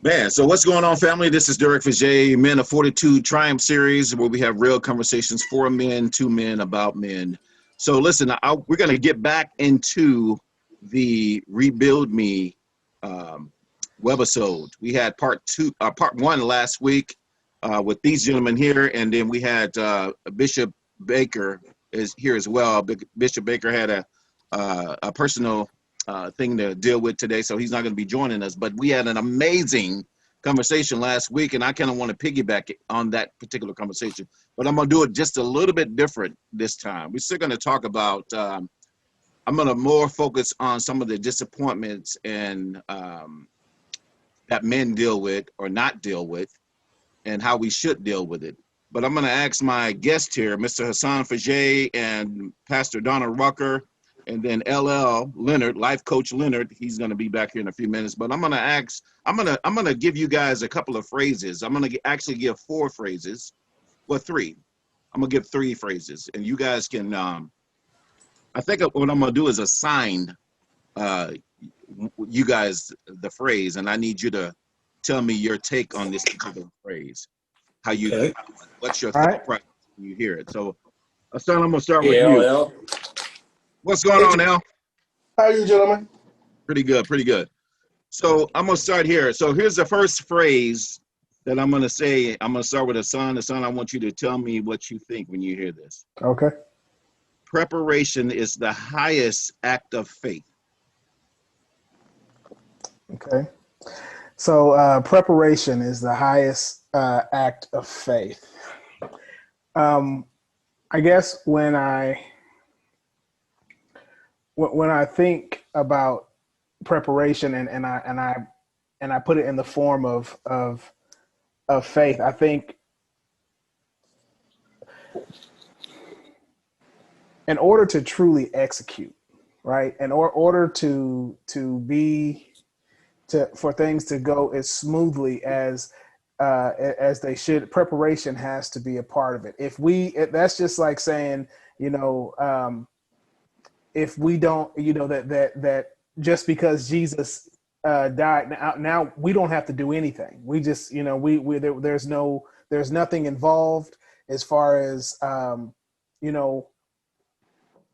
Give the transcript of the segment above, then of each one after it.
Man, so what's going on, family? This is Derek Fajay, Men of Fortitude Triumph Series, where we have real conversations for men, to men, about men. So listen, we're going to get back into the Rebuild Me webisode. We had part one last week with these gentlemen here, and then we had Bishop Baker is here as well. Bishop Baker had a personal thing to deal with today, so he's not going to be joining us. But we had an amazing conversation last week, and I kind of want to piggyback on that particular conversation. But I'm going to do it just a little bit different this time. We're still going to talk about. I'm going to more focus on some of the disappointments and that men deal with or not deal with, and how we should deal with it. But I'm going to ask my guest here, Mr. Hassan Fajay and Pastor Donna Rucker. And then LL Leonard, life coach Leonard, he's going to be back here in a few minutes. But I'm going to give you guys a couple of phrases. I'm going to actually give 4 phrases, well, 3. I'm going to give 3 phrases, and you guys can. I think what I'm going to do is assign you guys the phrase, and I need you to tell me your take on this particular phrase. Okay. What's your All thought right. process when you hear it? So, Hassan, I'm going to start with Hey, you. LL. What's going on now? How are you, gentlemen? Pretty good, pretty good. So I'm going to start here. So here's the first phrase that I'm going to say. I'm going to start with Hassan. Hassan, I want you to tell me what you think when you hear this. Okay. Preparation is the highest act of faith. Okay. So preparation is the highest act of faith. I guess when I think about preparation and I put it in the form of faith, I think in order to truly execute, right, in order for things to go as smoothly as they should, preparation has to be a part of it. That's just like saying, if we don't, that just because Jesus died, now we don't have to do anything. We just, there's nothing involved as far as,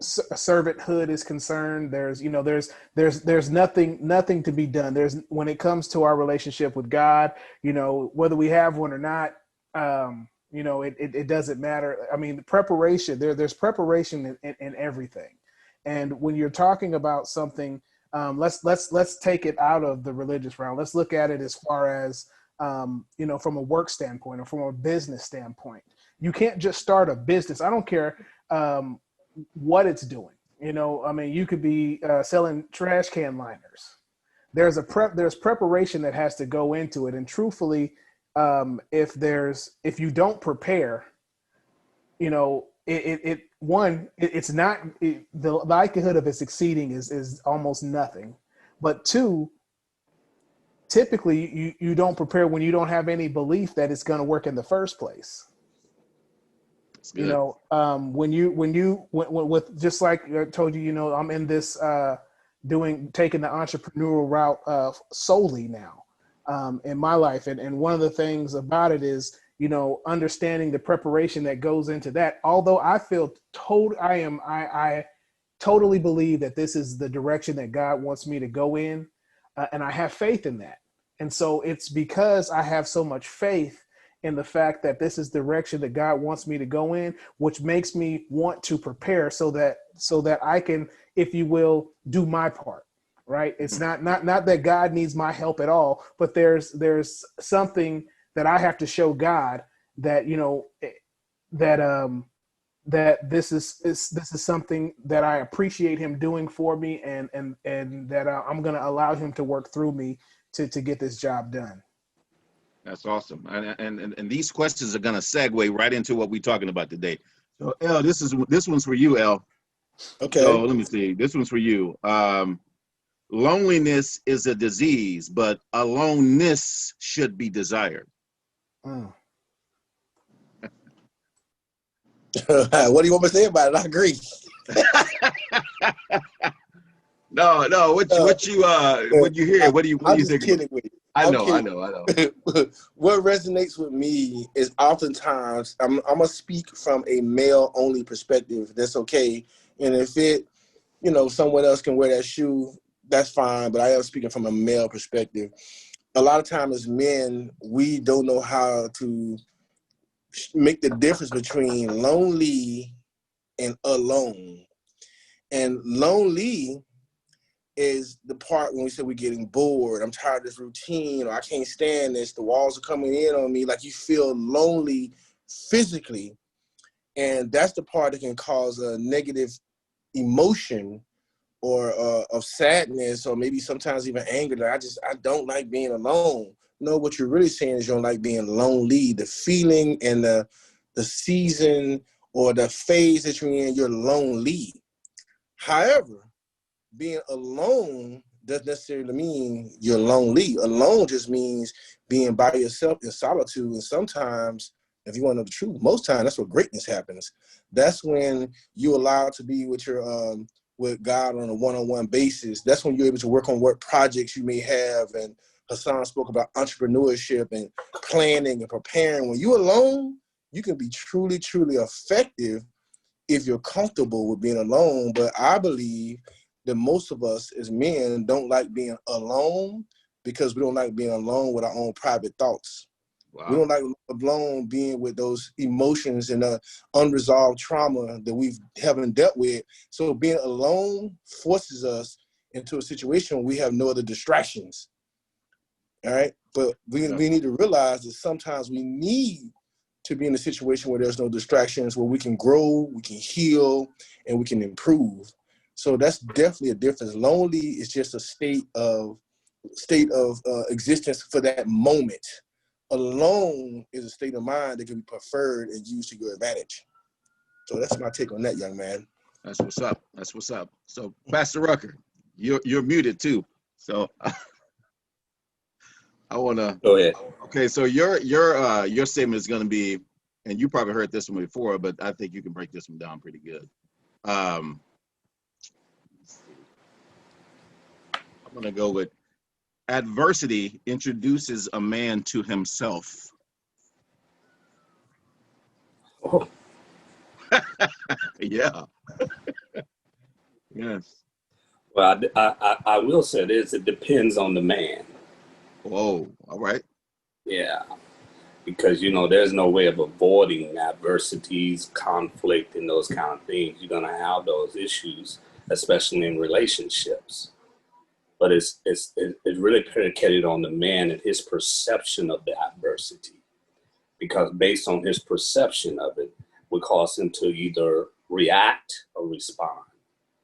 servanthood is concerned. There's nothing to be done. When it comes to our relationship with God, whether we have one or not, it doesn't matter. I mean, preparation, there's preparation in everything. And when you're talking about something, let's take it out of the religious realm. Let's look at it as far as, from a work standpoint or from a business standpoint. You can't just start a business. I don't care what it's doing. You could be selling trash can liners. There's preparation that has to go into it. And truthfully, if you don't prepare, the likelihood of it succeeding is almost nothing. But 2, typically you don't prepare when you don't have any belief that it's going to work in the first place. With just like I told you, I'm in this taking the entrepreneurial route solely now in my life, and one of the things about it is understanding the preparation that goes into that. Although I totally believe that this is the direction that God wants me to go in, and I have faith in that. And so it's because I have so much faith in the fact that this is the direction that God wants me to go in, which makes me want to prepare so that I can, if you will, do my part. Right? It's not that God needs my help at all, but there's something that I have to show God that that this is something that I appreciate Him doing for me, and that I'm going to allow Him to work through me to get this job done. That's awesome. And these questions are going to segue right into what we're talking about today. So, L, this one's for you, L. Okay. So let me see. This one's for you. Loneliness is a disease, but aloneness should be desired. What do you want me to say about it? I agree. No. What you hear? What do you think? Kidding with you. I know. What resonates with me is oftentimes I'm gonna speak from a male only perspective. That's okay, and if it, someone else can wear that shoe, that's fine. But I am speaking from a male perspective. A lot of times as men, we don't know how to make the difference between lonely and alone. And lonely is the part when we say we're getting bored. I'm tired of this routine, or I can't stand this. The walls are coming in on me. Like you feel lonely physically. And that's the part that can cause a negative emotion or of sadness, or maybe sometimes even anger. That I don't like being alone. No, what you're really saying is you don't like being lonely. The feeling and the season or the phase that you're in, you're lonely. However, being alone doesn't necessarily mean you're lonely. Alone just means being by yourself in solitude. And sometimes, if you want to know the truth, most times that's where greatness happens. That's when you're allowed to be with your with God on a one-on-one basis. That's when you're able to work on what projects you may have. And Hassan spoke about entrepreneurship and planning and preparing. When you're alone, you can be truly, truly effective if you're comfortable with being alone. But I believe that most of us as men don't like being alone because we don't like being alone with our own private thoughts. Wow. We don't like alone being with those emotions and unresolved trauma that we haven't dealt with. So being alone forces us into a situation where we have no other distractions. All right. But we need to realize that sometimes we need to be in a situation where there's no distractions, where we can grow, we can heal, and we can improve. So that's definitely a difference. Lonely is just a state of existence for that moment. Alone is a state of mind that can be preferred and used to your advantage. So that's my take on that, young man. That's what's up. That's what's up. So, Pastor Rucker, you're muted too. So I want to go ahead. Okay, so your statement is going to be, and you probably heard this one before, but I think you can break this one down pretty good. I'm going to go with adversity introduces a man to himself. Oh. Yeah. Yes. Well, I will say this: it depends on the man. Whoa. All right. Yeah, because there's no way of avoiding adversities, conflict, and those kind of things. You're gonna have those issues, especially in relationships. But it's really predicated on the man and his perception of the adversity, because based on his perception of it, would cause him to either react or respond.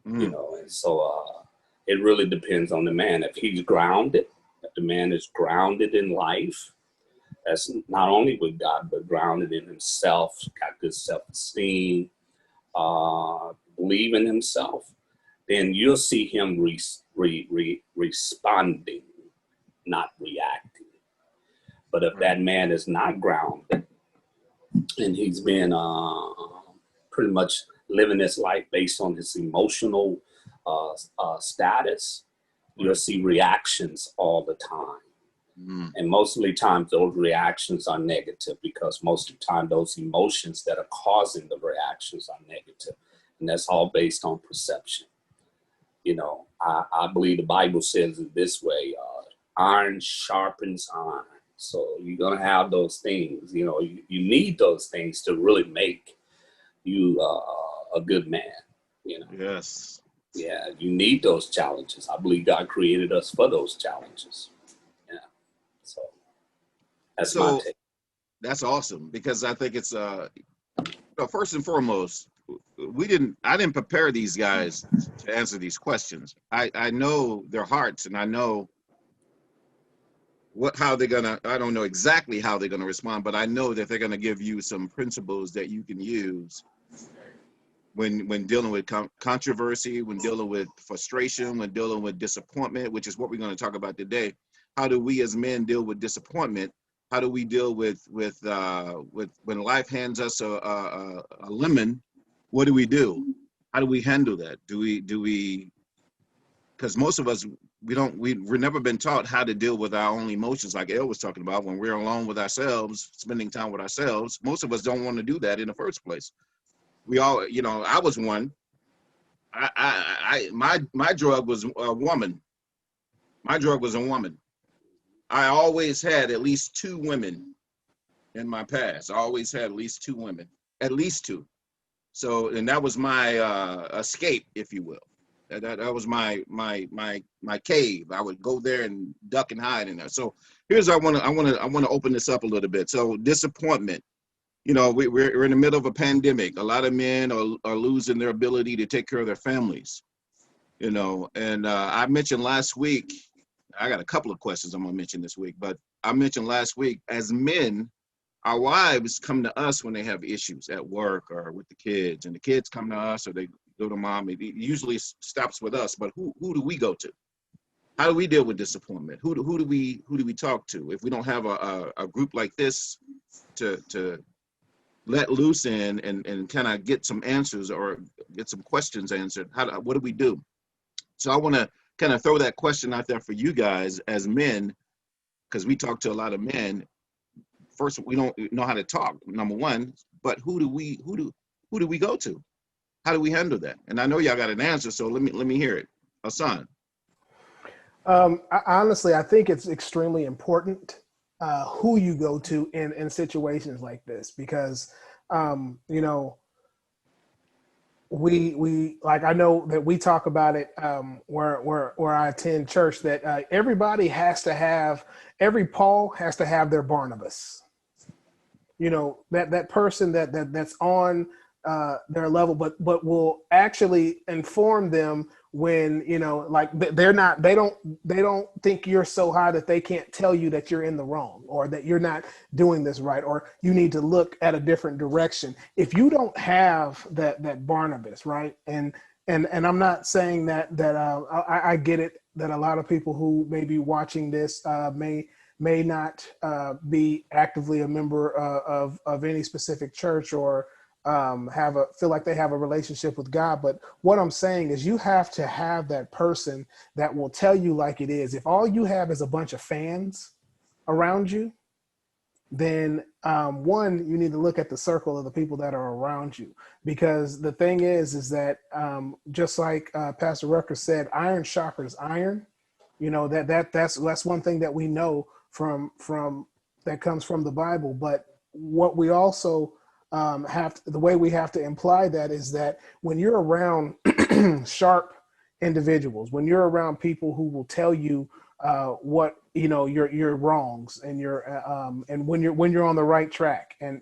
And so it really depends on the man. If he's grounded, if the man is grounded in life, that's not only with God, but grounded in himself, got good self-esteem, believe in himself, then you'll see him responding, not reacting. But if that man is not grounded and he's been pretty much living his life based on his emotional status, you'll see reactions all the time. And most of the times those reactions are negative, because most of the time those emotions that are causing the reactions are negative. And that's all based on perception. I believe the Bible says it this way, iron sharpens iron. So you're going to have those things, you need those things to really make you a good man, Yes. Yeah, you need those challenges. I believe God created us for those challenges. Yeah. So that's my take. That's awesome, because I think it's first and foremost, I didn't prepare these guys to answer these questions. I know their hearts, and I know how they're gonna. I don't know exactly how they're gonna respond, but I know that they're gonna give you some principles that you can use when dealing with controversy, when dealing with frustration, when dealing with disappointment, which is what we're going to talk about today. How do we as men deal with disappointment? How do we deal with when life hands us a lemon? What do we do? How do we handle that? Do we? Because most of us, we've never been taught how to deal with our own emotions, like El was talking about. When we're alone with ourselves, spending time with ourselves, most of us don't want to do that in the first place. We all, I was one. My drug was a woman. My drug was a woman. I always had at least two women in my past. I always had at least two women, at least two. So, and that was my escape, if you will. That was my cave. I would go there and duck and hide in there. So here's I want to open this up a little bit. So disappointment. We're in the middle of a pandemic. A lot of men are losing their ability to take care of their families. And I mentioned last week. I got a couple of questions I'm gonna mention this week, but I mentioned last week, as men, our wives come to us when they have issues at work or with the kids, and the kids come to us or they go to mom. It usually stops with us, but who do we go to? How do we deal with disappointment? Who do we talk to? If we don't have a group like this to let loose in and kind of get some answers or get some questions answered, what do we do? So I want to kind of throw that question out there for you guys as men, because we talk to a lot of men. First, we don't know how to talk, number one, but who do we go to? How do we handle that? And I know y'all got an answer, so let me hear it. Hassan. Honestly, I think it's extremely important who you go to in situations like this, because we like, I know that we talk about it where I attend church, that everybody has to have, every Paul has to have their Barnabas. That person that's on their level, but will actually inform them when, like they don't think you're so high that they can't tell you that you're in the wrong, or that you're not doing this right, or you need to look at a different direction. If you don't have that Barnabas, right? And I'm not saying that I get it, that a lot of people who may be watching this may not be actively a member of any specific church, or feel like they have a relationship with God. But what I'm saying is, you have to have that person that will tell you like it is. If all you have is a bunch of fans around you, then one, you need to look at the circle of the people that are around you, because the thing is that just like Pastor Rucker said, iron sharpens iron. That's one thing that we know from that comes from the Bible. But what we also the way we have to imply that is that when you're around sharp individuals, when you're around people who will tell you what your wrongs and and when you're on the right track, and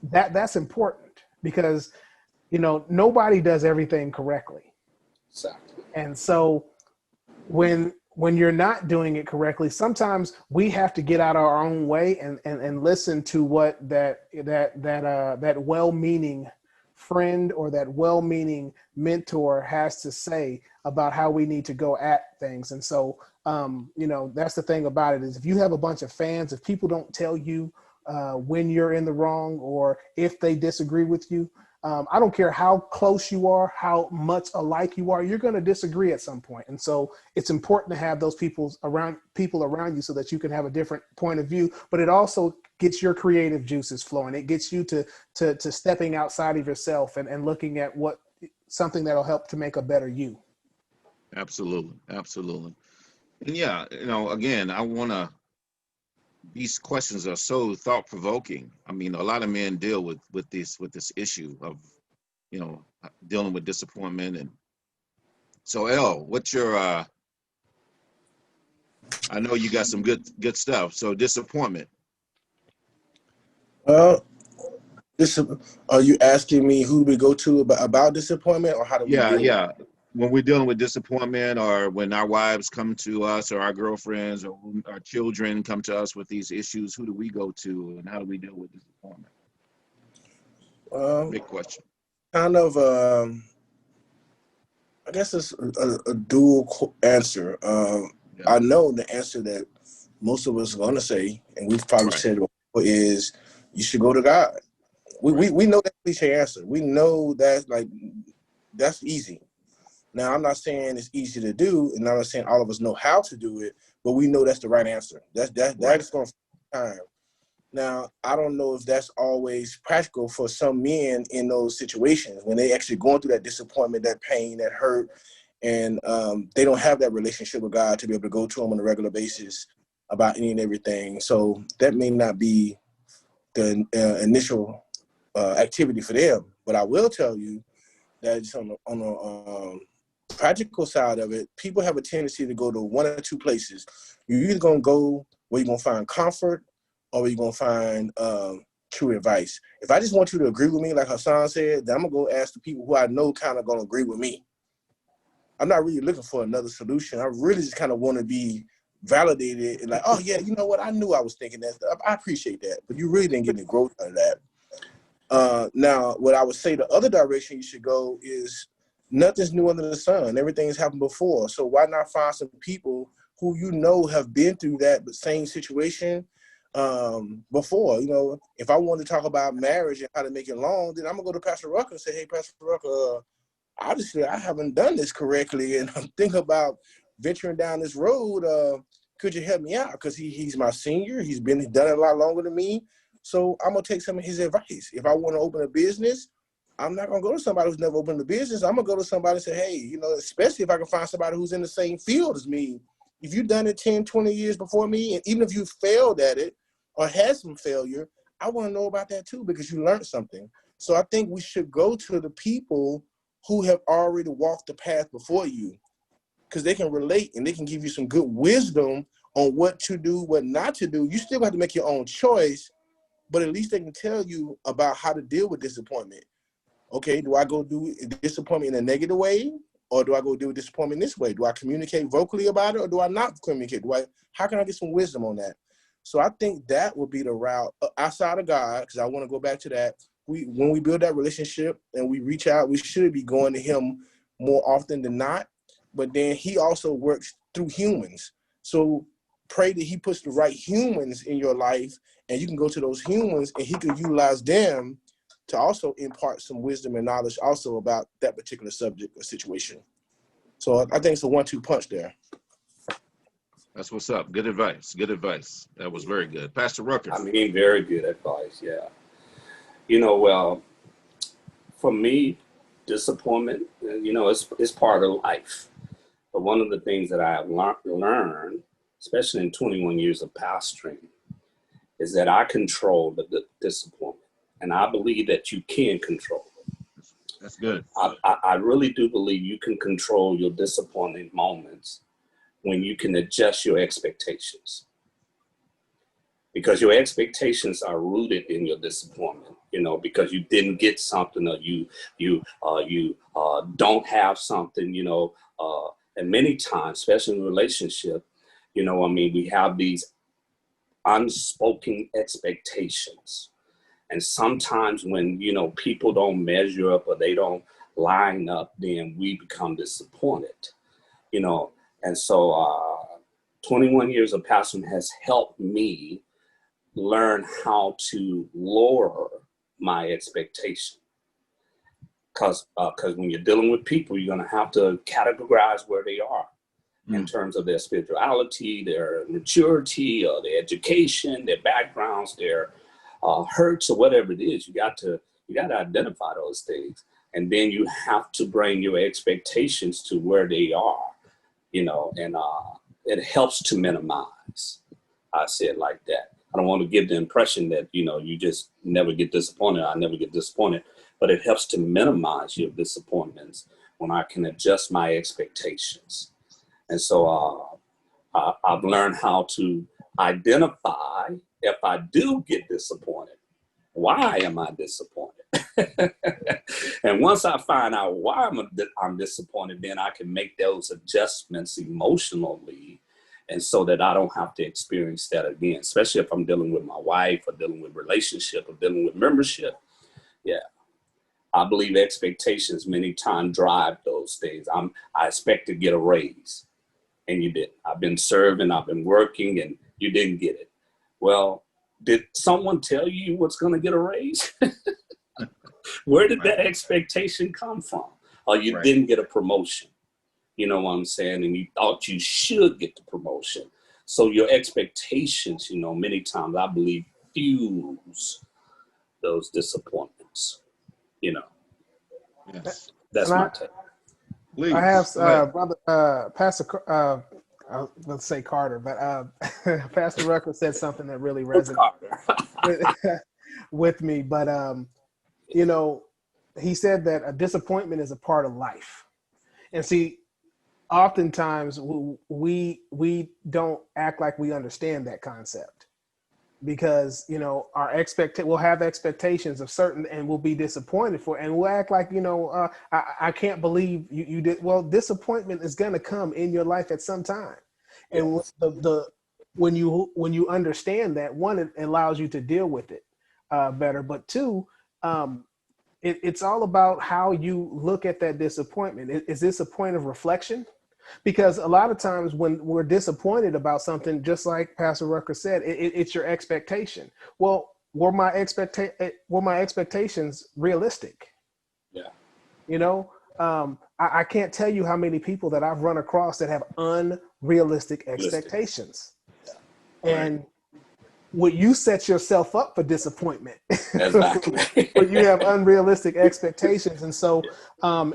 that's important, because nobody does everything correctly. Exactly. And so when you're not doing it correctly, sometimes we have to get out of our own way and listen to what that well-meaning friend or that well-meaning mentor has to say about how we need to go at things. And so, that's the thing about it, is if you have a bunch of fans, if people don't tell you when you're in the wrong, or if they disagree with you, I don't care how close you are, how much alike you are, you're going to disagree at some point. And so it's important to have those people around you, so that you can have a different point of view. But it also gets your creative juices flowing. It gets you to stepping outside of yourself and looking at something that'll help to make a better you. Absolutely. And yeah, again, these questions are so thought-provoking. I mean, a lot of men deal with this issue of, dealing with disappointment. And so, El, what's your I know you got some good stuff. So disappointment. Well, are you asking me who we go to about disappointment, or how do we deal with it? Yeah. When we're dealing with disappointment, or when our wives come to us, or our girlfriends, or our children come to us with these issues, who do we go to, and how do we deal with disappointment? Big question. Kind of, I guess it's a dual answer. I know the answer that most of us are going to say, and we've probably said it before, is you should go to God. We know that cliche answer. We know that, like, that's easy. Now, I'm not saying it's easy to do, and I'm not saying all of us know how to do it, but we know that's the right answer. That Right. is going to take time. Now, I don't know if that's always practical for some men in those situations when they actually going through that disappointment, that pain, that hurt, and they don't have that relationship with God to be able to go to Him on a regular basis about any and everything. So that may not be the initial activity for them. But I will tell you that on a practical side of it, people have a tendency to go to one or two places. You're either going to go where you're going to find comfort or where you're going to find true advice. If I just want you to agree with me, like Hassan said, then I'm going to go ask the people who I know kind of going to agree with me. I'm not really looking for another solution. I really just kind of want to be validated and like, oh, yeah, you know what? I knew I was thinking that. I appreciate that. But you really didn't get any growth out of that. Now, what I would say the other direction you should go is nothing's new under the sun. Everything's happened before. So why not find some people who you know have been through that same situation before? You know, if I want to talk about marriage and how to make it long, then I'm going to go to Pastor Rucker and say, hey, Pastor Rucker, obviously I haven't done this correctly, and I'm thinking about venturing down this road. Could you help me out? Because he's my senior. He's done it a lot longer than me. So I'm going to take some of his advice. If I want to open a business, I'm not going to go to somebody who's never opened a business. I'm going to go to somebody and say, hey, you know, especially if I can find somebody who's in the same field as me. If you've done it 10, 20 years before me, and even if you failed at it or had some failure, I want to know about that too, because you learned something. So I think we should go to the people who have already walked the path before you, because they can relate and they can give you some good wisdom on what to do, what not to do. You still have to make your own choice, but at least they can tell you about how to deal with disappointment. Okay, do I go do disappointment in a negative way, or do I go deal with disappointment this way? Do I communicate vocally about it, or do I not communicate? How can I get some wisdom on that? So I think that would be the route outside of God, because I want to go back to that. When we build that relationship and we reach out, we should be going to Him more often than not. But then He also works through humans. So pray that He puts the right humans in your life, and you can go to those humans and He can utilize them to also impart some wisdom and knowledge also about that particular subject or situation. So I think it's a 1-2 punch there. That's what's up. Good advice. Good advice. That was very good. Pastor Rucker. I mean, very good advice. Yeah. You know, well, for me, disappointment, you know, it's part of life. But one of the things that I have learned, especially in 21 years of pastoring, is that I control the disappointment. And I believe that you can control it. That's good. I really do believe you can control your disappointing moments when you can adjust your expectations. Because your expectations are rooted in your disappointment, you know, because you didn't get something, or you don't have something, you know, and many times, especially in a relationship, you know, I mean, we have these unspoken expectations. And sometimes when, you know, people don't measure up or they don't line up, then we become disappointed, you know. And so 21 years of pastoring has helped me learn how to lower my expectation. Because when you're dealing with people, you're going to have to categorize where they are in terms of their spirituality, their maturity, or their education, their backgrounds, their hurts, or whatever it is. You got to identify those things, and then you have to bring your expectations to where they are, you know, and it helps to minimize. I say it like that. I don't want to give the impression that, you know, you just never get disappointed. I never get disappointed, but it helps to minimize your disappointments when I can adjust my expectations. And so I've learned how to identify if I do get disappointed. Why am I disappointed? And once I find out why I'm disappointed, then I can make those adjustments emotionally, and so that I don't have to experience that again, especially if I'm dealing with my wife, or dealing with relationship, or dealing with membership. Yeah. I believe expectations many times drive those things. I expect to get a raise, and you didn't. I've been serving, I've been working, and you didn't get it. Well, did someone tell you what's going to get a raise? Where did that expectation come from? Or you didn't get a promotion. You know what I'm saying? And you thought you should get the promotion. So your expectations, you know, many times I believe fuels those disappointments. You know, Yes. that's And my take. I have Please go ahead. brother Pastor let's say Carter, but Pastor Rucker said something that really resonated with, with me. But you know, he said that a disappointment is a part of life, and see, oftentimes we don't act like we understand that concept, because you know we'll have expectations of certain, and we'll be disappointed for, and we'll act like, you know, I can't believe you did. Well, disappointment is going to come in your life at some time, and Yes. when you understand that, one, it allows you to deal with it better, but two, it's all about how you look at that disappointment. Is this a point of reflection? Because a lot of times when we're disappointed about something, just like Pastor Rucker said, it's your expectation. Well, were my expectations realistic? Yeah. You know, I can't tell you how many people that I've run across that have unrealistic expectations, Right. and would you set yourself up for disappointment Exactly. when you have unrealistic expectations? And so,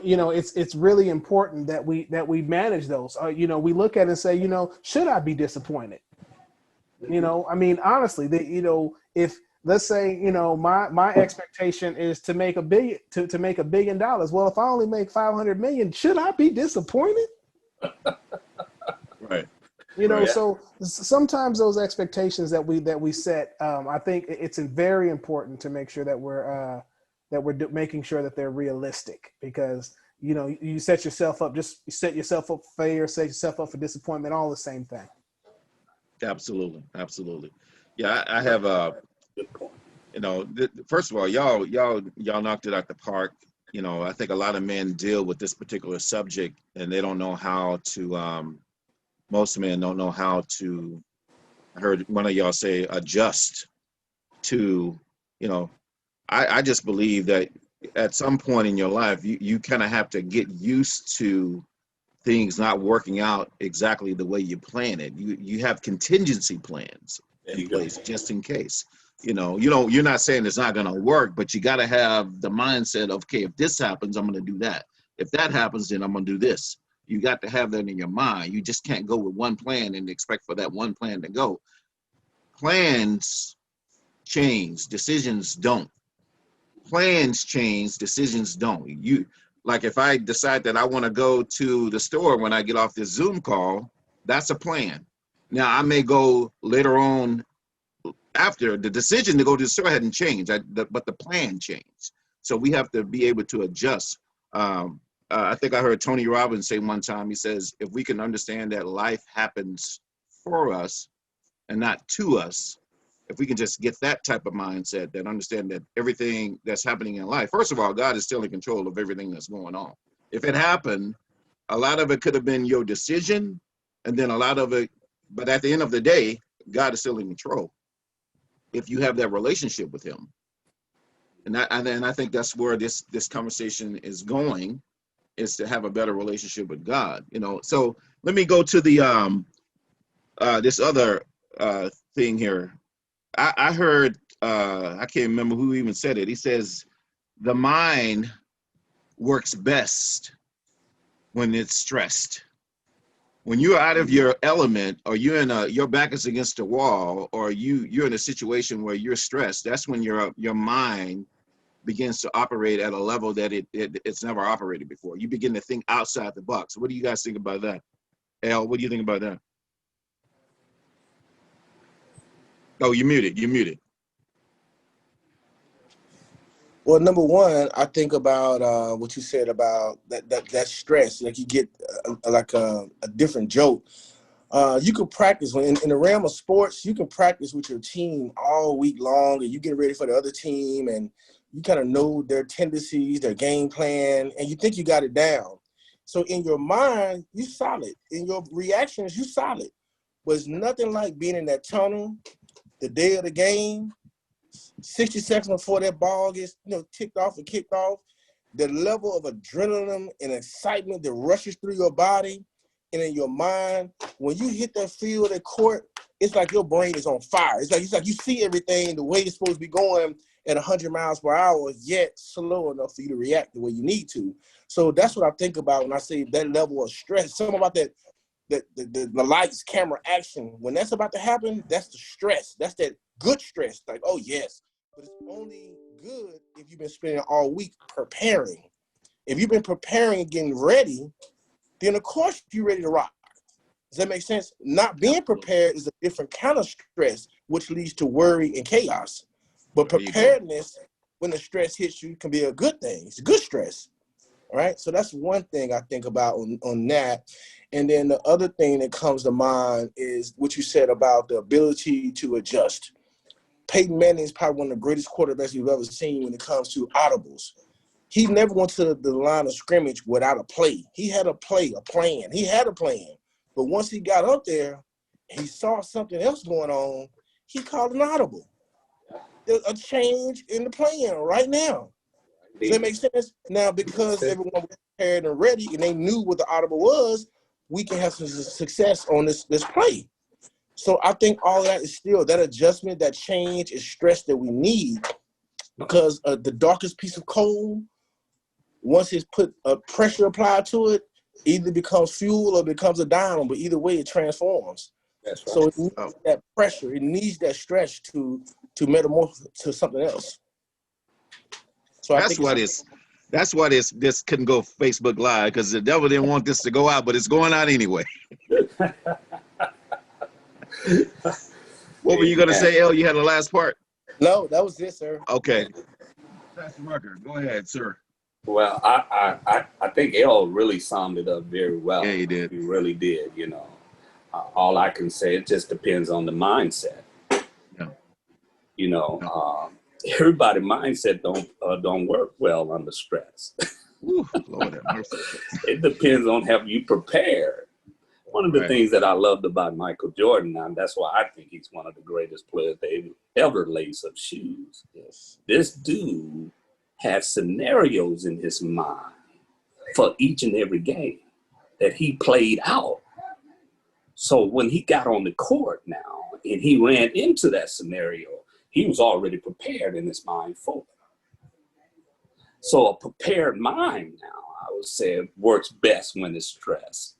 you know, it's really important that we manage those. You know, we look at it and say, you know, should I be disappointed? You know, I mean, honestly, you know, if let's say, you know, my expectation is to make $1 billion. Well, if I only make 500 million, should I be disappointed? Right. You know, Right. so sometimes those expectations that we set, I think it's very important to make sure that we're making sure that they're realistic, because you know you set yourself up, you set yourself up for failure, set yourself up for disappointment, all the same thing. Absolutely. Absolutely. Yeah, I Right. have Good point. you know, first of all, y'all knocked it out the park. You know, I think a lot of men deal with this particular subject and they don't know how to most men don't know how to, I heard one of y'all say, adjust to, you know, I just believe that at some point in your life, you kind of have to get used to things not working out exactly the way you plan it. You have contingency plans There in you go. place just in case. You're not saying it's not going to work, but you got to have the mindset of, okay, if this happens, I'm going to do that. If that happens, then I'm going to do this. You got to have that in your mind. You just can't go with one plan and expect for that one plan to go. Plans change, decisions don't. Plans change, decisions don't. Like if I decide that I want to go to the store when I get off this Zoom call, that's a plan. Now I may go later on after the decision to go to the store hadn't changed, but the plan changed. So we have to be able to adjust. I think I heard Tony Robbins say one time, he says, if we can understand that life happens for us and not to us, if we can just get that type of mindset, that understand that everything that's happening in life, first of all, God is still in control of everything that's going on. If it happened, a lot of it could have been your decision, and then a lot of it, but at the end of the day, God is still in control if you have that relationship with him. And I think that's where this conversation is going, is to have a better relationship with God. So let me go to the this other thing here. I heard, I can't remember who even said it. He says, the mind works best when it's stressed. When you're out of your element, or your back is against the wall, or you're in a situation where you're stressed, that's when your mind begins to operate at a level that it's never operated before. You begin to think outside the box. What do you guys think about that? Al, what do you think about that? Oh, you're muted. Well, number one, I think about what you said about that stress. Like you get a different jolt. You can practice in the realm of sports. You can practice with your team all week long, and you get ready for the other team, and you kind of know their tendencies, their game plan, and you think you got it down. So in your mind, you solid. In your reactions, you solid. But it's nothing like being in that tunnel the day of the game, 60 seconds before that ball gets ticked off and kicked off, the level of adrenaline and excitement that rushes through your body and in your mind, when you hit that field at court, it's like your brain is on fire. It's like you see everything the way it's supposed to be going at 100 miles per hour, yet slow enough for you to react the way you need to. So that's what I think about when I say that level of stress. Something about that, the lights, camera, action. When that's about to happen, that's the stress. That's that good stress. Like, oh yes, but it's only good if you've been spending all week preparing. If you've been preparing and getting ready, then of course you're ready to rock. Does that make sense? Not being prepared is a different kind of stress, which leads to worry and chaos. But preparedness, when the stress hits you, can be a good thing. It's good stress. All right. So that's one thing I think about on that. And then the other thing that comes to mind is what you said about the ability to adjust. Peyton Manning is probably one of the greatest quarterbacks we've ever seen when it comes to audibles. He never went to the line of scrimmage without a play. He had a plan. He had a plan. But once he got up there, he saw something else going on. He called an audible. There's a change in the plan right now. Does that make sense? Now, because everyone was prepared and ready and they knew what the audible was, we can have some success on this play. So I think all of that is still, that adjustment, that change is stress that we need, because the darkest piece of coal, once it's put a pressure applied to it, either becomes fuel or becomes a diamond, but either way it transforms. That's right. So it needs that pressure, it needs that stress to metamorphose to something else. So that's why this couldn't go Facebook Live, because the devil didn't want this to go out, but it's going out anyway. What were you gonna say, El? You had the last part? No, that was it, sir. Okay. Pastor Rucker, go ahead, sir. Well, I think El really summed it up very well. Yeah, he did. He really did. All I can say, it just depends on the mindset. Yeah. Everybody's mindset don't work well under stress. Ooh, Lord have mercy. It depends on how you prepared. One of the things that I loved about Michael Jordan, and that's why I think he's one of the greatest players they ever lace up shoes. Yes. This dude had scenarios in his mind for each and every game that he played out. So when he got on the court now and he ran into that scenario, he was already prepared in his mind for it. So a prepared mind now, I would say, works best when it's stressed.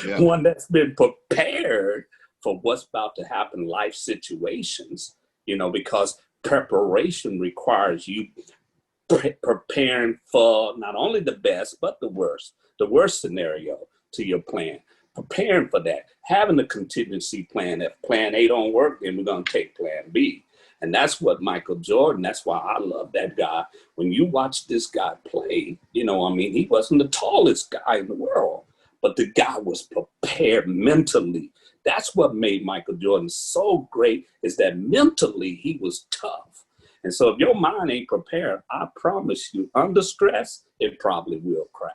Yeah. One that's been prepared for what's about to happen, life situations, because preparation requires you preparing for not only the best, but the worst scenario to your plan. Preparing for that, having a contingency plan. If plan A don't work, then we're going to take plan B. And that's what Michael Jordan, that's why I love that guy. When you watch this guy play, he wasn't the tallest guy in the world, but the guy was prepared mentally. That's what made Michael Jordan so great, is that mentally he was tough. And so if your mind ain't prepared, I promise you, under stress, it probably will crack.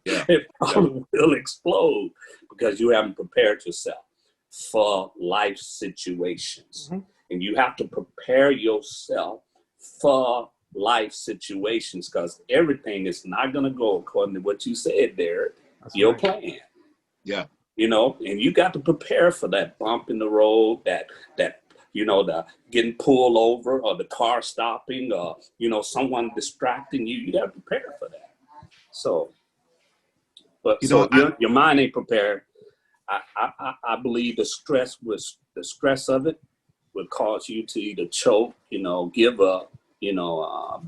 Yeah. It probably will explode, because you haven't prepared yourself for life situations. Mm-hmm. And you have to prepare yourself for life situations, because everything is not going to go according to what you said there. That's your right. Plan. Yeah. And you got to prepare for that bump in the road, that the getting pulled over, or the car stopping, or, someone distracting you. You got to prepare for that. So, but your mind ain't prepared. I believe the stress of it would cause you to either choke, give up,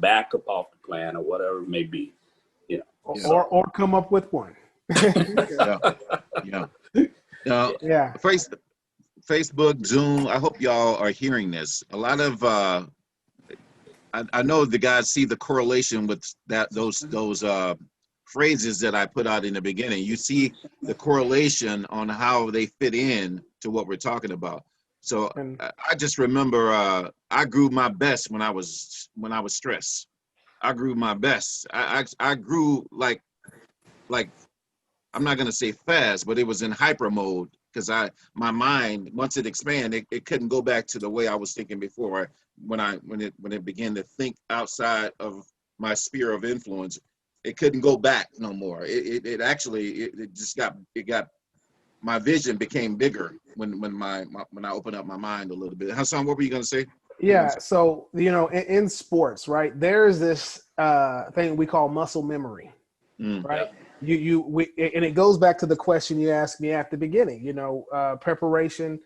back up off the plan, or whatever it may be, or come up with one. Yeah. Facebook, Zoom. I hope y'all are hearing this. A lot of I know the guys see the correlation with those phrases that I put out in the beginning. You see the correlation on how they fit in to what we're talking about. So I just remember I grew my best when I was stressed. I grew my best. I grew like I'm not gonna say fast, but it was in hyper mode because my mind, once it expanded, it couldn't go back to the way I was thinking before. When it began to think outside of my sphere of influence, it couldn't go back no more. It actually just got my vision became bigger when I opened up my mind a little bit. Hassan, what were you going to say? Yeah. So, in sports, right, there's this thing we call muscle memory, right? And it goes back to the question you asked me at the beginning, preparation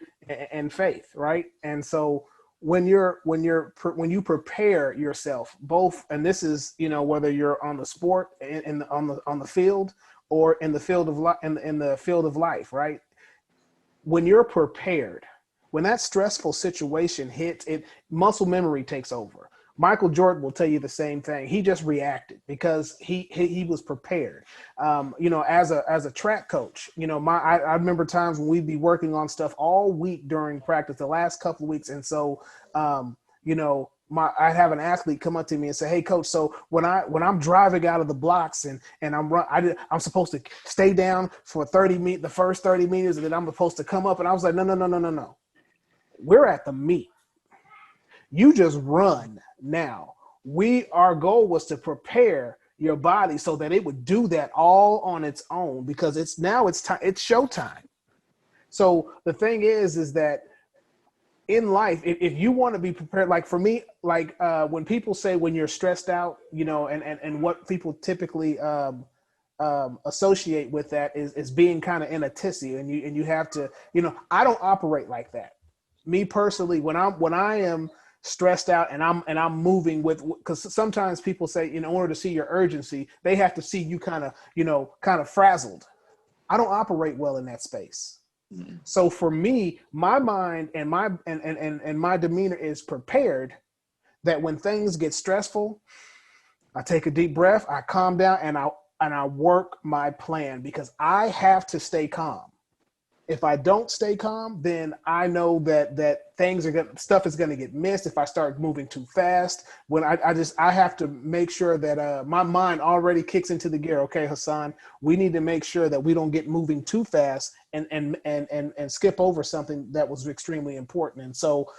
and faith, right? And so when you prepare yourself, both, and this is, whether you're on the sport on the field or in the field of in the field of life, right? When you're prepared, when that stressful situation hits, muscle memory takes over. Michael Jordan will tell you the same thing. He just reacted because he was prepared. As a track coach, I remember times when we'd be working on stuff all week during practice, the last couple of weeks, and so I'd have an athlete come up to me and say, "Hey, coach, so when I'm driving out of the blocks and I'm supposed to stay down for the first 30 meters, and then I'm supposed to come up." And I was like, "No. We're at the meet. You just run now. Our goal was to prepare your body so that it would do that all on its own, because it's time. It's showtime." So the thing is that in life, if you want to be prepared, like for me, like when people say when you're stressed out, and what people typically associate with that is being kind of in a tizzy, and you have to, I don't operate like that. Me personally, when I am stressed out and I'm moving because sometimes people say, in order to see your urgency, they have to see you kind of frazzled. I don't operate well in that space. Mm-hmm. So for me, my mind and my demeanor is prepared, that when things get stressful, I take a deep breath, I calm down, and I work my plan, because I have to stay calm. If I don't stay calm, then I know that stuff is going to get missed if I start moving too fast. When I have to make sure that my mind already kicks into the gear. Okay, Hassan, we need to make sure that we don't get moving too fast and skip over something that was extremely important. And so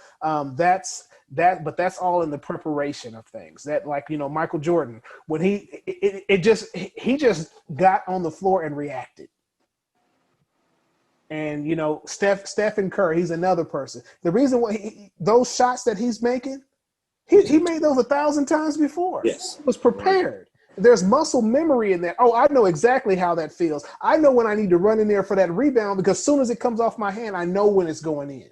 that's that. But that's all in the preparation of things. That, like, Michael Jordan, when he just got on the floor and reacted. And Stephen Curry, he's another person. The reason why those shots that he's making, he made those 1,000 times before. Yes, he was prepared. There's muscle memory in there. Oh, I know exactly how that feels. I know when I need to run in there for that rebound, because as soon as it comes off my hand, I know when it's going in.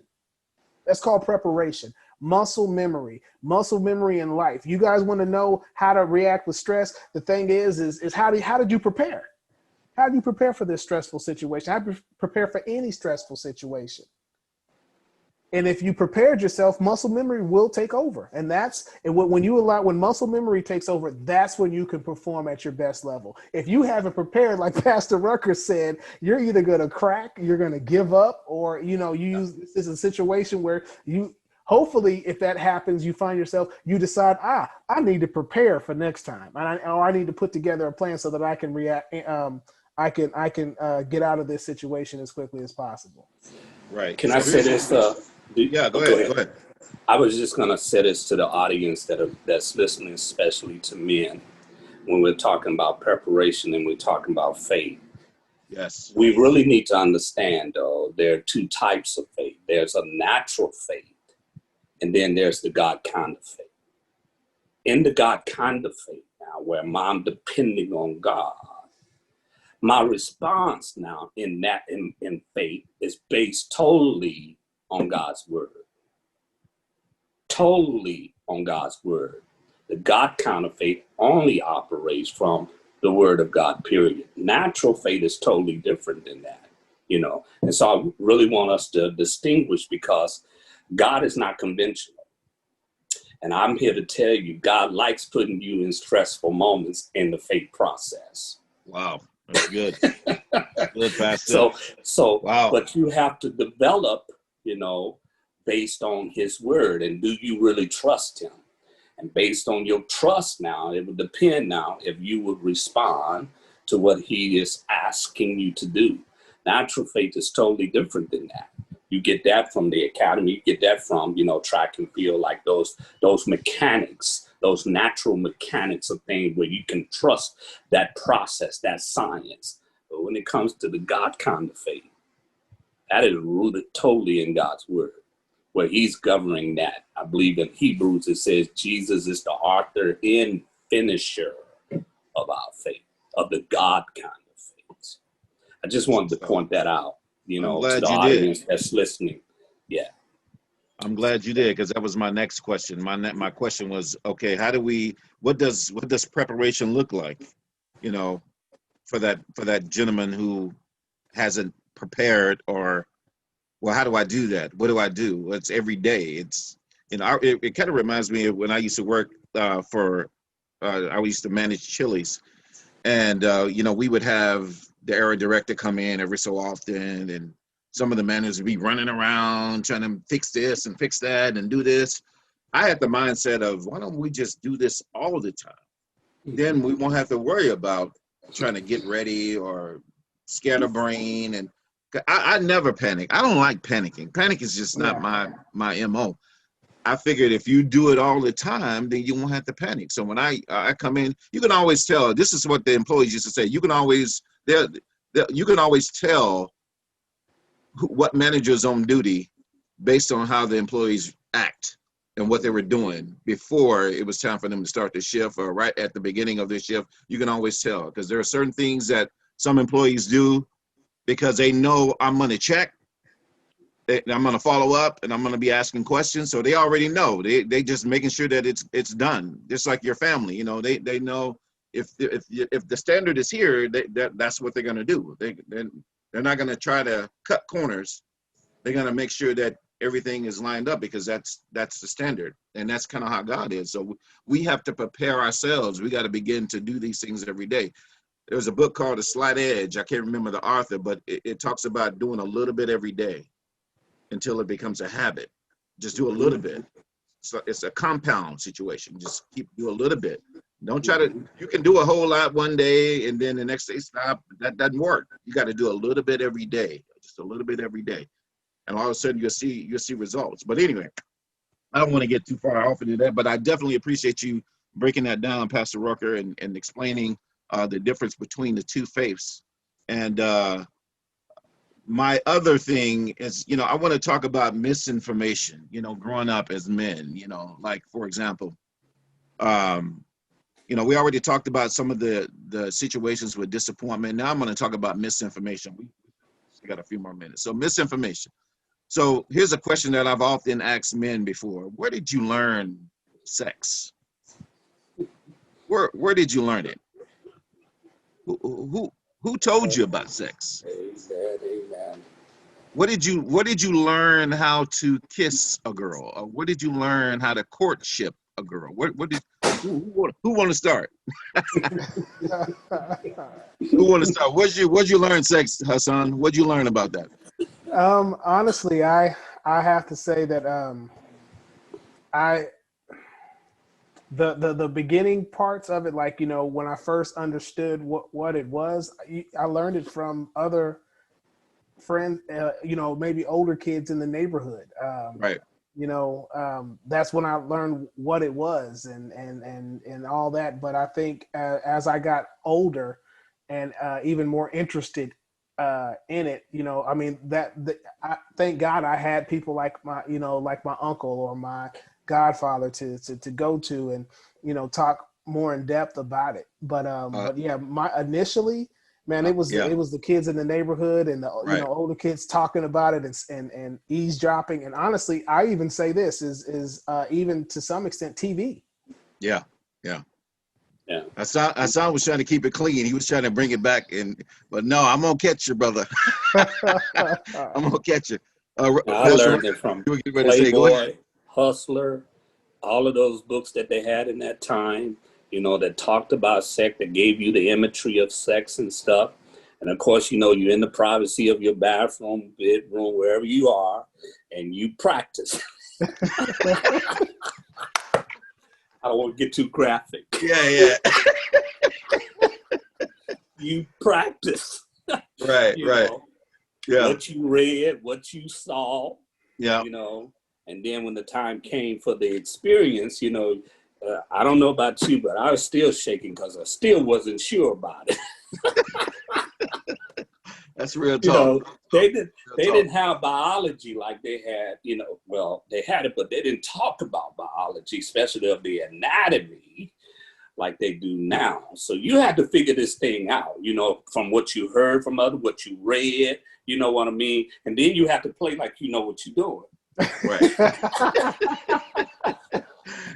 That's called preparation. Muscle memory in life. You guys want to know how to react with stress? The thing is how did you prepare? How do you prepare for this stressful situation? How do you prepare for any stressful situation? And if you prepared yourself, muscle memory will take over. And when muscle memory takes over, that's when you can perform at your best level. If you haven't prepared, like Pastor Rucker said, you're either going to crack, you're going to this is a situation where hopefully, if that happens, you find yourself, you decide, I need to prepare for next time. I need to put together a plan so that I can react. I can get out of this situation as quickly as possible. Right. Can I say this? Yeah, go ahead. I was just going to say this to the audience that's listening, especially to men, when we're talking about preparation and we're talking about faith. Yes. We really need to understand, though, there are two types of faith. There's a natural faith, and then there's the God kind of faith. In the God kind of faith now, where I'm depending on God, my response now in faith is based totally on God's word. Totally on God's word. The God kind of faith only operates from the word of God, period. Natural faith is totally different than that, And so I really want us to distinguish, because God is not conventional. And I'm here to tell you, God likes putting you in stressful moments in the faith process. Wow. That's good. Good, Pastor. So, wow. But you have to develop, based on his word. And do you really trust him? And based on your trust now, it would depend now if you would respond to what he is asking you to do. Natural faith is totally different than that. You get that from the academy. You get that from, track and field, like those mechanics, those natural mechanics of things where you can trust that process, that science. But when it comes to the God kind of faith, that is rooted totally in God's word, where he's governing that. I believe in Hebrews, it says Jesus is the author and finisher of our faith, of the God kind of faith. I just wanted to point that out, to the audience that's listening. Yeah. I'm glad you did, because that was my next question. My question was, okay, what does preparation look like, for that gentleman who hasn't prepared, or, well, how do I do that? What do I do? It's every day. It's, it kind of reminds me of when I used to work I used to manage Chili's, and we would have the area director come in every so often, and some of the managers would be running around trying to fix this and fix that and do this. I had the mindset of, why don't we just do this all the time? Then we won't have to worry about trying to get ready or scatterbrain. And I never panic. I don't like panicking. Panic is just not my MO. I figured if you do it all the time, then you won't have to panic. So when I come in, you can always tell. This is what the employees used to say. You can always tell what manager's on duty based on how the employees act and what they were doing before it was time for them to start the shift, or right at the beginning of their shift. You can always tell, because there are certain things that some employees do because they know I'm going to check, I'm going to follow up, and I'm going to be asking questions. So they already know. They just making sure that it's done. Just like your family, they know if the standard is here, that's what they're going to do. They're not going to try to cut corners. They're going to make sure that everything is lined up, because that's the standard, and that's kind of how God is. So we have to prepare ourselves. We got to begin to do these things every day. There's a book called The Slight Edge. I can't remember the author, but it talks about doing a little bit every day until it becomes a habit. Just do a little bit. So it's a compound situation. Just do a little bit. Don't try to, you can do a whole lot one day and then the next day stop. That doesn't work. You got to do a little bit every day, just a little bit every day. And all of a sudden you'll see results. But anyway, I don't want to get too far off into that, but I definitely appreciate you breaking that down, Pastor Rucker, and explaining the difference between the two faiths. And my other thing is, I want to talk about misinformation, growing up as men, like, for example, we already talked about some of the situations with disappointment. Now I'm going to talk about misinformation. We got a few more minutes. So misinformation. So here's a question that I've often asked men before. Where did you learn sex? Where did you learn it? Who told you about sex? Amen. What did you learn how to kiss a girl? Or what did you learn how to courtship a girl? Who want to start? Who want to start? What'd you learn sex, Hassan? What'd you learn about that? Honestly, I have to say that the beginning parts of it, like, when I first understood what it was, I learned it from other friends, maybe older kids in the neighborhood. Right. That's when I learned what it was and all that. But I think as I got older and even more interested in it, I thank God I had people like my uncle or my godfather to go to and talk more in depth about it. But yeah, initially, man, it was the kids in the neighborhood and the older kids talking about it and eavesdropping. And honestly, I even say this is even to some extent TV. Yeah. Hassan was trying to keep it clean. He was trying to bring it back, but no, I'm gonna catch you, brother. I'm gonna catch you. I learned it from Playboy, Hustler, all of those books that they had in that time, that talked about sex, that gave you the imagery of sex and stuff. And of course, you're in the privacy of your bathroom, bedroom, wherever you are, and you practice. I don't want to get too graphic. Yeah. You practice. Right. Yeah. what you read, what you saw, Yeah. you know, and then when the time came for the experience, you know, I don't know about you, but I was still shaking because I still wasn't sure about it. That's real You talk. know, they didn't Real talk. have biology like they had, you know, well, they had it, but they didn't talk about biology, especially of the anatomy like they do now. So you had to figure this thing out, you know, from what you heard from others, what you read, you know what I mean? And then you have to play like you know what you're doing. Right.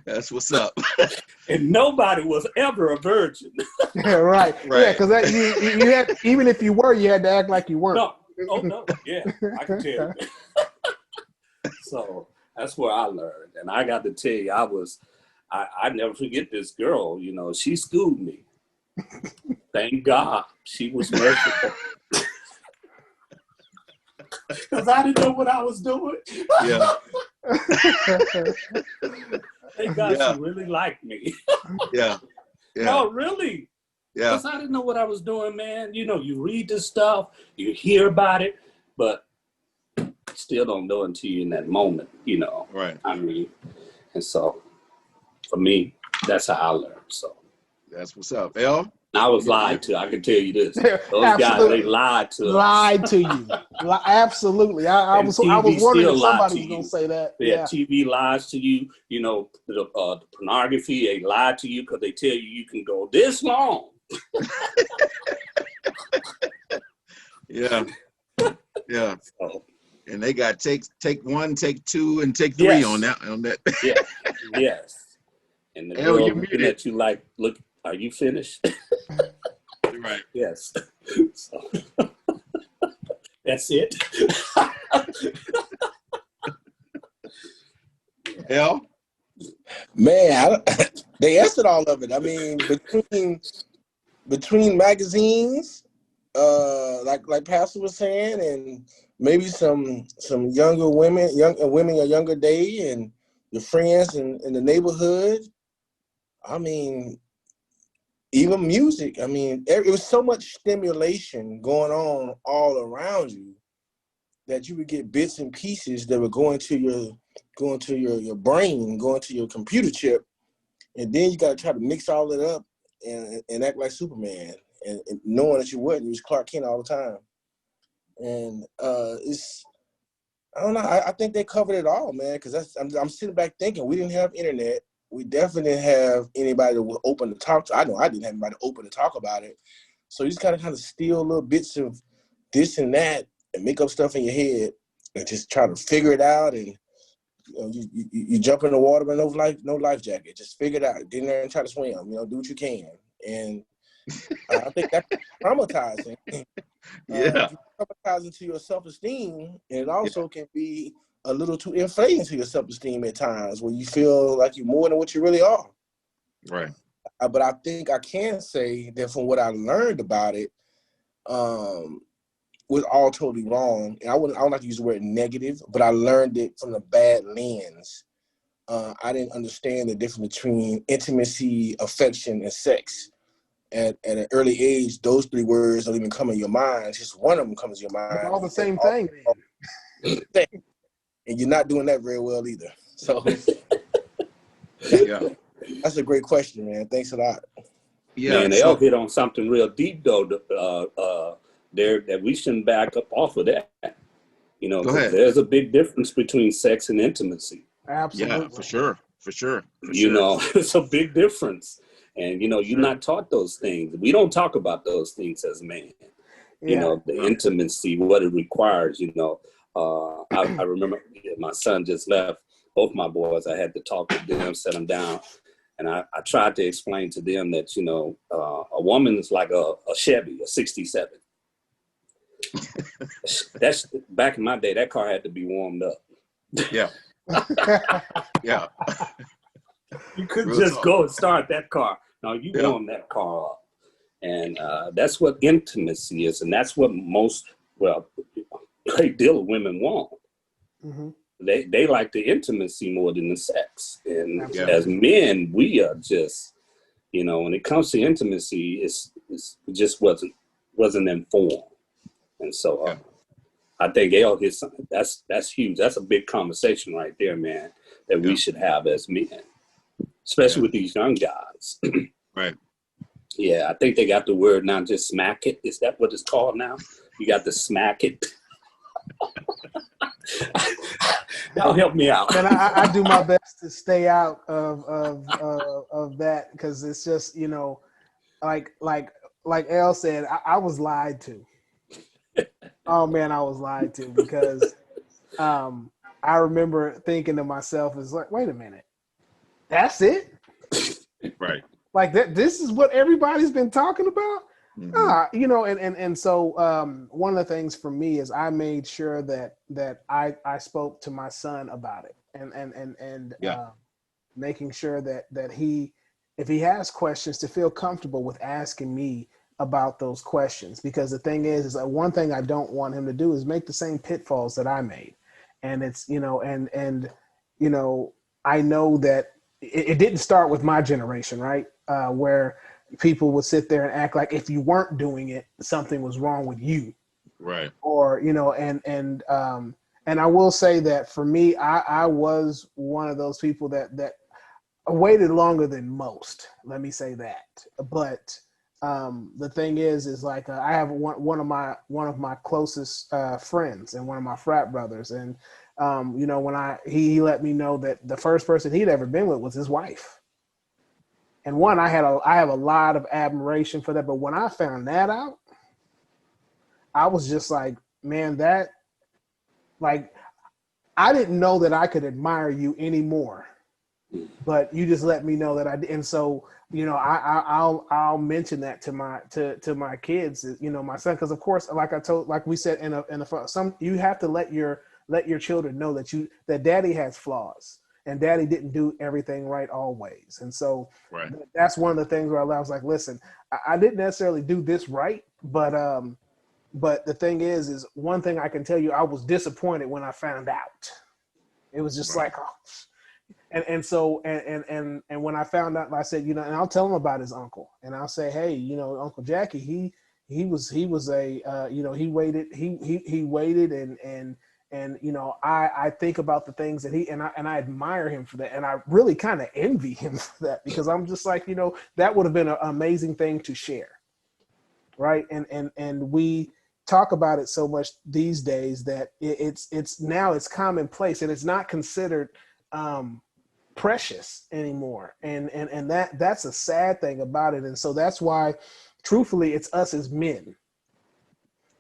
That's what's up. And nobody was ever a virgin. Yeah, right. Right. Yeah, because you had, even if you were, you had to act like you weren't. No. Oh, no. Yeah, I can tell you. So that's where I learned. And I got to tell you, I never forget this girl, you know, she schooled me. Thank God she was merciful. Because I didn't know what I was doing. Yeah. Thank God Yeah. she really liked me. Yeah. Yeah. No, really. Yeah. Because I didn't know what I was doing, man. You know, you read this stuff, you hear about it, but still don't know until you're in that moment, you know. Right. I mean, and so for me, that's how I learned. So That's what's up. L? I was lied to. I can tell you this. Those guys, Absolutely. they lied to us. Lied to you. Absolutely. I And was TV wondering still if lied somebody to was going you. to say that. Yeah, TV lies to you. You know, the pornography, they lie to you because they tell you can go this long. Yeah. Yeah. So, And they got take 1, take 2, and take 3 on that. yeah, yes. And the L, girl you're looking muted. at you like, look, are you finished? Right. Yes. So, that's it. L? Man, they answered all of it. I mean, between magazines, like Pastor was saying, and maybe some younger women, women a younger day, and your friends in the neighborhood. I mean, even music. I mean, it was so much stimulation going on all around you that you would get bits and pieces that were going to your brain, going to your computer chip, and then you got to try to mix all it up and act like Superman, and knowing that you wouldn't. You was Clark Kent all the time, and it's I don't know. I think they covered it all, man. Because I'm sitting back thinking we didn't have internet. We definitely didn't have anybody that was open to talk to. I know I didn't have anybody open to talk about it. So you just kind of steal little bits of this and that and make up stuff in your head and just try to figure it out. And you jump in the water with no life jacket. Just figure it out. Get in there and try to swim. Do what you can. And I think that's traumatizing. Yeah. Traumatizing to your self-esteem, and it also can be a little too inflating to your self-esteem at times, where you feel like you're more than what you really are. Right. But I think I can say that from what I learned about it, was all totally wrong. And I don't like to use the word negative, but I learned it from the bad lens. I didn't understand the difference between intimacy, affection, and sex. At an early age, those 3 words don't even come in your mind. Just one of them comes to your mind. It's all the You think same thing. and you're not doing that very well either. So Yeah. that's a great question, man. Thanks a lot. Yeah. Man, they all hit on something real deep though. There that we shouldn't back up off of that. You know, Go because ahead. there's a big difference between sex and intimacy. Absolutely. Yeah, for sure. For sure. You know, it's a big difference. And, you know, you're not taught those things. We don't talk about those things as men. Yeah. You know, the intimacy, what it requires, you know. I remember my son just left. Both my boys, I had to talk to them, set them down. And I tried to explain to them that, you know, a woman is like a Chevy, a 67. That's back in my day, that car had to be warmed up. Yeah. Yeah. You couldn't Real just talk. go and start that car. No, you warm that car up. And that's what intimacy is. And that's what a great deal of women want. Mm-hmm. They like the intimacy more than the sex. And Absolutely. as men, we are just, you know, when it comes to intimacy, it just wasn't informed. And so I think L hit something. That's huge. That's a big conversation right there, man, that we should have as men, especially with these young guys. Right. Yeah, I think they got the word now, just smack it. Is that what it's called now? You got to smack it. Y'all help me out. And I do my best to stay out of that, because it's just, you know, like Elle said, I was lied to. Oh man, I was lied to, because I remember thinking to myself, it's like, wait a minute, that's it? Right. Like that, this is what everybody's been talking about? Mm-hmm. You know, and so one of the things for me is I made sure that I spoke to my son about it, and making sure that he, if he has questions, to feel comfortable with asking me about those questions. Because the thing is one thing I don't want him to do is make the same pitfalls that I made. And it's, you know, and you know, I know that it didn't start with my generation, right? Where people would sit there and act like if you weren't doing it, something was wrong with you. Right. Or, you know, and I will say that for me, I was one of those people that waited longer than most. Let me say that. But the thing is like I have one of my closest friends and one of my frat brothers, and you know, when he let me know that the first person he'd ever been with was his wife. And I have a lot of admiration for that. But when I found that out, I was just like, man, that, like, I didn't know that I could admire you anymore, but you just let me know that I did. And so, you know, I'll mention that to my kids, you know, my son, because of course, like we said in the you have to let your children know that daddy has flaws and daddy didn't do everything right always. And so that's one of the things where I was like, listen, I didn't necessarily do this right, but the thing is one thing I can tell you, I was disappointed when I found out. It was just like, oh. And so when I found out, I said, you know, and I'll tell him about his uncle, and I'll say, hey, you know, Uncle Jackie, he was a you know, he waited and you know, I think about the things that I admire him for that, and I really kind of envy him for that, because I'm just like, you know, that would have been an amazing thing to share, right? And we talk about it so much these days that it's now it's commonplace, and it's not considered precious anymore, and that's a sad thing about it. And so that's why, truthfully, it's us as men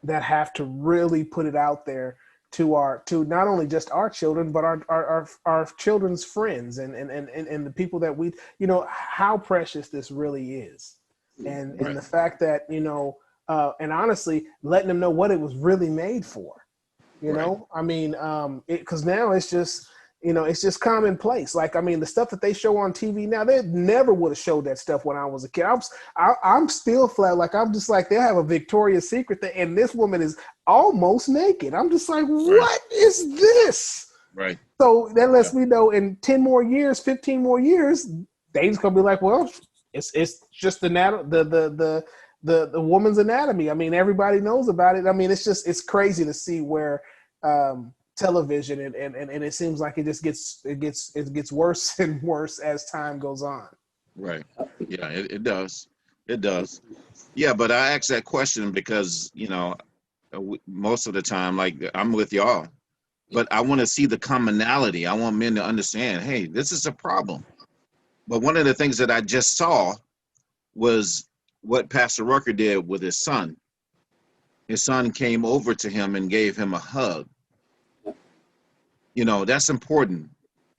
that have to really put it out there to not only just our children, but our children's friends and the people that we, you know, how precious this really is, and the fact that, you know, and honestly letting them know what it was really made for, you know. I mean, because now it's just, you know, it's just commonplace. Like, I mean, the stuff that they show on TV now, they never would have showed that stuff when I was a kid. I'm still flat. Like, I'm just like, they have a Victoria's Secret thing, and this woman is almost naked. I'm just like, what is this? Right. So that lets me know in 10 more years, 15 more years, they just gonna be like, well, it's just the woman's anatomy. I mean, everybody knows about it. I mean, it's crazy to see where television and it seems like it just gets worse and worse as time goes on. Right. Yeah, it does. It does. Yeah, but I asked that question because, you know, most of the time, like, I'm with y'all, but I want to see the commonality. I want men to understand, hey, this is a problem. But one of the things that I just saw was what Pastor Rucker did with his son. His son came over to him and gave him a hug. You know, that's important.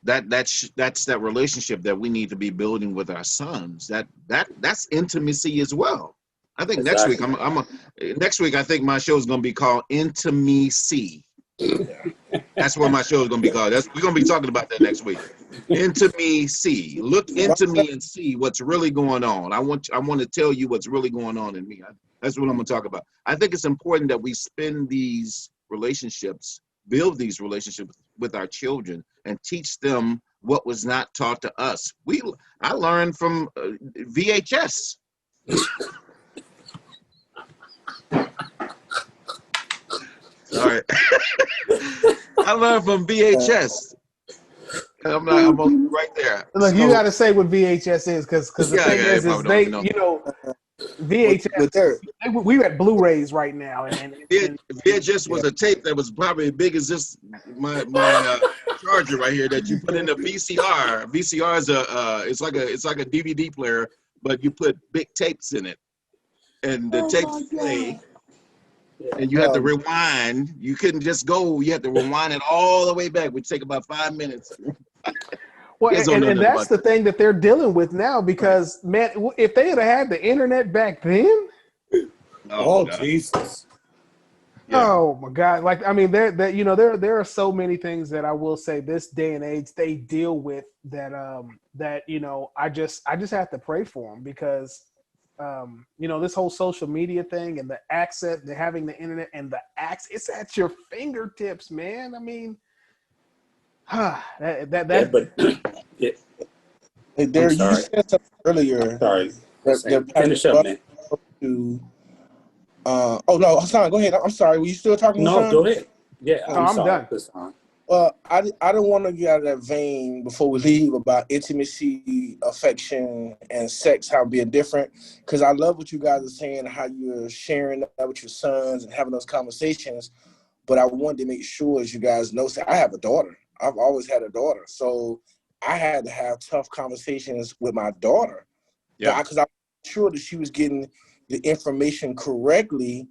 That's that relationship that we need to be building with our sons. That's intimacy as well. I think next week next week I think my show is going to be called Intimacy. That's what my show is going to be called. We're going to be talking about that next week. Intimacy. Look into me and see what's really going on. I want to tell you what's really going on in me. That's what I'm going to talk about. I think it's important that we build these relationships with our children and teach them what was not taught to us. I learned from VHS. All right. I learned from VHS. I'm right there. Look, you So got to say what VHS is, because the yeah, thing yeah, is probably they, don't know. you know, But VHS. there, We at Blu-rays right now, and VHS was yeah. a tape that was probably as big as this my charger right here that you put in the VCR. VCR is it's like a DVD player, but you put big tapes in it, and the tapes play, and you have to rewind. You couldn't just go. You had to rewind it all the way back, which take about 5 minutes. well, Kids don't know and nothing that's about the thing that they're dealing with now, right. because man, if they had the internet back then, Oh Oh, God, Jesus. yeah, oh my God! Like, I mean, there are so many things that I will say this day and age they deal with that I just have to pray for them, because this whole social media thing and the access, the having the internet and the access, it's at your fingertips, man. I mean, Yeah, that but yeah, Hey, I'm there, you sorry. said something earlier Sorry. that Pastor Finish up, brought man. to. Oh no, Hassan, go ahead. I'm sorry. Were you still talking, No, Hassan? go ahead. Yeah, no, I'm I'm sorry. done. I don't want to get out of that vein before we leave about intimacy, affection, and sex, how being different. Because I love what you guys are saying, how you're sharing that with your sons and having those conversations. But I wanted to make sure, as you guys know, I have a daughter. I've always had a daughter. So I had to have tough conversations with my daughter. yeah, Because I'm sure that she was getting the information correctly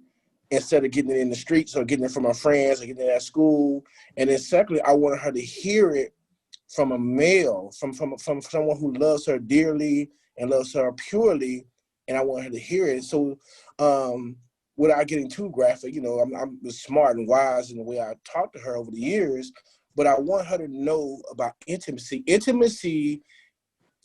instead of getting it in the streets or getting it from her friends or getting it at school. And then secondly, I wanted her to hear it from a male, from someone who loves her dearly and loves her purely, and I want her to hear it. So without getting too graphic, I'm smart and wise in the way I talk to her over the years, but I want her to know about intimacy. Intimacy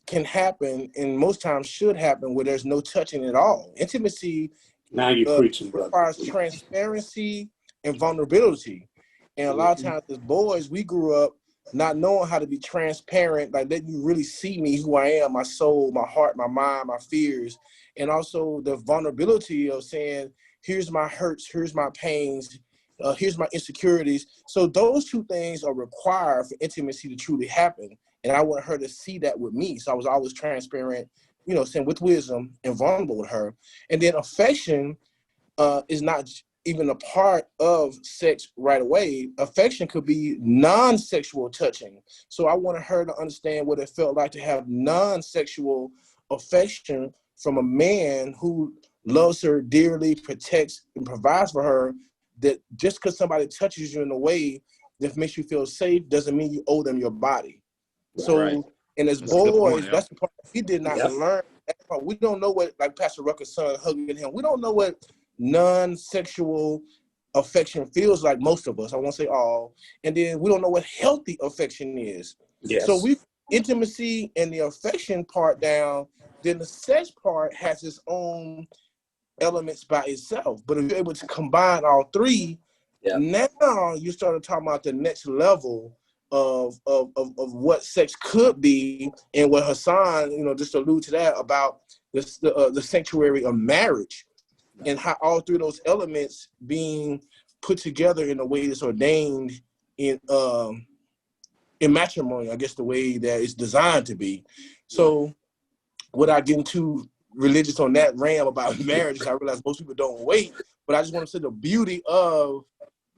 can happen, and most times should happen, where there's no touching at all. Intimacy Now you're preaching, brother. requires transparency and vulnerability. And a lot of times as boys, we grew up not knowing how to be transparent, like letting you really see me, who I am, my soul, my heart, my mind, my fears, and also the vulnerability of saying, here's my hurts, here's my pains, here's my insecurities. So those two things are required for intimacy to truly happen. And I want her to see that with me. So I was always transparent, saying with wisdom and vulnerable with her. And then affection is not even a part of sex right away. Affection could be non-sexual touching. So I wanted her to understand what it felt like to have non-sexual affection from a man who loves her dearly, protects and provides for her, that just because somebody touches you in a way that makes you feel safe doesn't mean you owe them your body. right. So, and as That's a good point. boys, Yeah, that's the part we did not Yep. learn. That part. We don't know what, like Pastor Rucker's son hugging him, we don't know what non-sexual affection feels like, most of us. I won't say all. And then we don't know what healthy affection is. So Yes. we intimacy and the affection part down, then the sex part has its own elements by itself. But if you're able to combine all three, Yep. now you start talking about the next level of what sex could be, and what Hassan, just allude to that about the sanctuary of marriage, and how all three of those elements being put together in a way that's ordained in matrimony, I guess the way that it's designed to be. So without getting too religious on that ram about marriage, I realize most people don't wait, but I just want to say the beauty of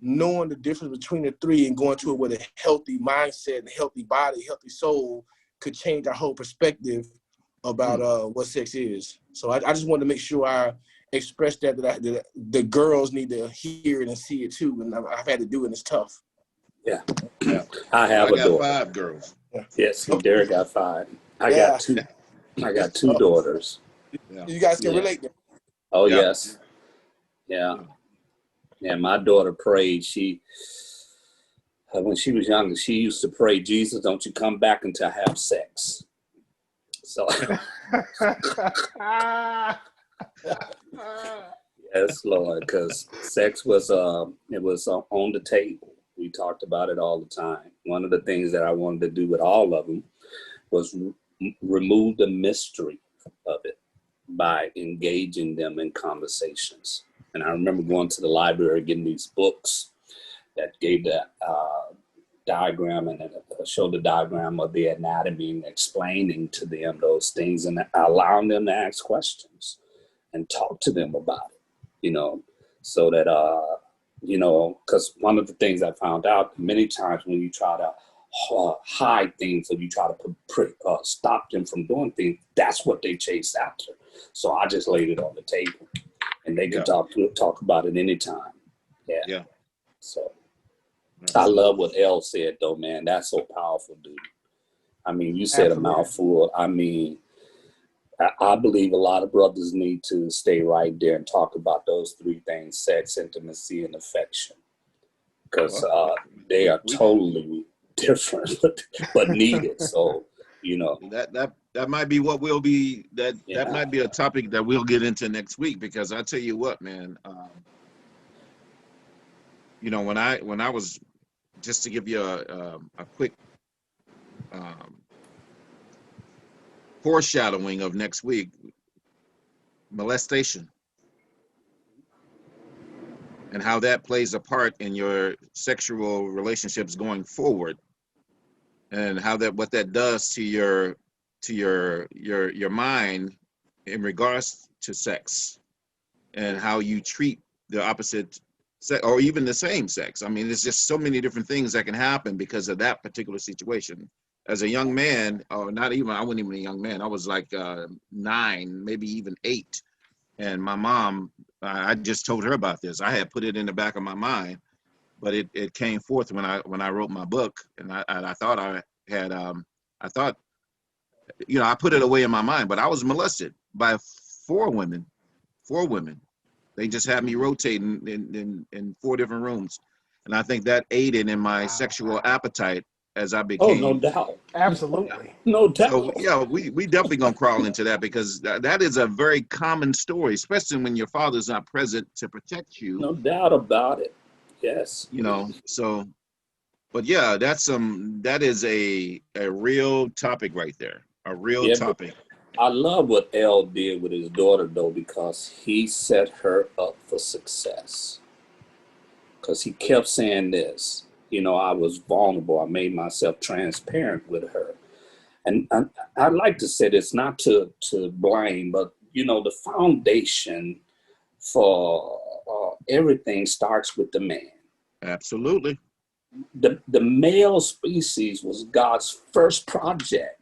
knowing the difference between the three and going to it with a healthy mindset and healthy body, healthy soul could change our whole perspective about what sex is. So I just wanted to make sure I express that the girls need to hear it and see it too, and I've had to do it, and it's tough. Yeah. yeah. I have I a got daughter. 5 girls. Yes, Derek got 5. I Yeah. got 2. I got 2 daughters. Yeah, You guys can Yeah. relate. Oh, yeah. yes. Yeah. Yeah, my daughter prayed. When she was younger, she used to pray, Jesus, don't you come back until I have sex. So, yes, Lord, because sex was it was on the table. We talked about it all the time. One of the things that I wanted to do with all of them was remove the mystery of it by engaging them in conversations. And I remember going to the library, getting these books that gave the diagram and showed the diagram of the anatomy and explaining to them those things and allowing them to ask questions and talk to them about it, you know, so that, you know, because one of the things I found out many times when you try to hide things or you try to stop them from doing things, that's what they chase after. So I just laid it on the table and they could talk about it anytime. Yeah. So I love what Elle said though, man. That's so powerful, dude. I mean, you said Absolutely. a mouthful. I mean, I believe a lot of brothers need to stay right there and talk about those three things: sex, intimacy, and affection, because they are totally different, but needed. So, you know, that might be what we'll be. That might be a topic that we'll get into next week. Because I tell you what, man. You know, when I was, just to give you a quick foreshadowing of next week, molestation and how that plays a part in your sexual relationships going forward, and how what that does to your mind in regards to sex, and how you treat the opposite sex or even the same sex. I mean, there's just so many different things that can happen because of that particular situation. As a young man, or not even, I wasn't even a young man. I was like 9, maybe even 8. And my mom, I just told her about this. I had put it in the back of my mind, but it came forth when I wrote my book. And I thought I had, I thought, you know, I put it away in my mind, but I was molested by 4 women. 4 women. They just had me rotating in 4 different rooms. And I think that aided in my sexual appetite as I became. Oh, no doubt. Absolutely. No doubt. So, yeah, we definitely going to crawl into that, because that is a very common story, especially when your father's not present to protect you. No doubt about it. Yes. You know, so, but yeah, that is a real topic right there. A real topic. I love what Elle did with his daughter, though, because he set her up for success. Because he kept saying this, you know, I was vulnerable. I made myself transparent with her. And I'd like to say this, not to blame, but, you know, the foundation for everything starts with the man. Absolutely. The male species was God's first project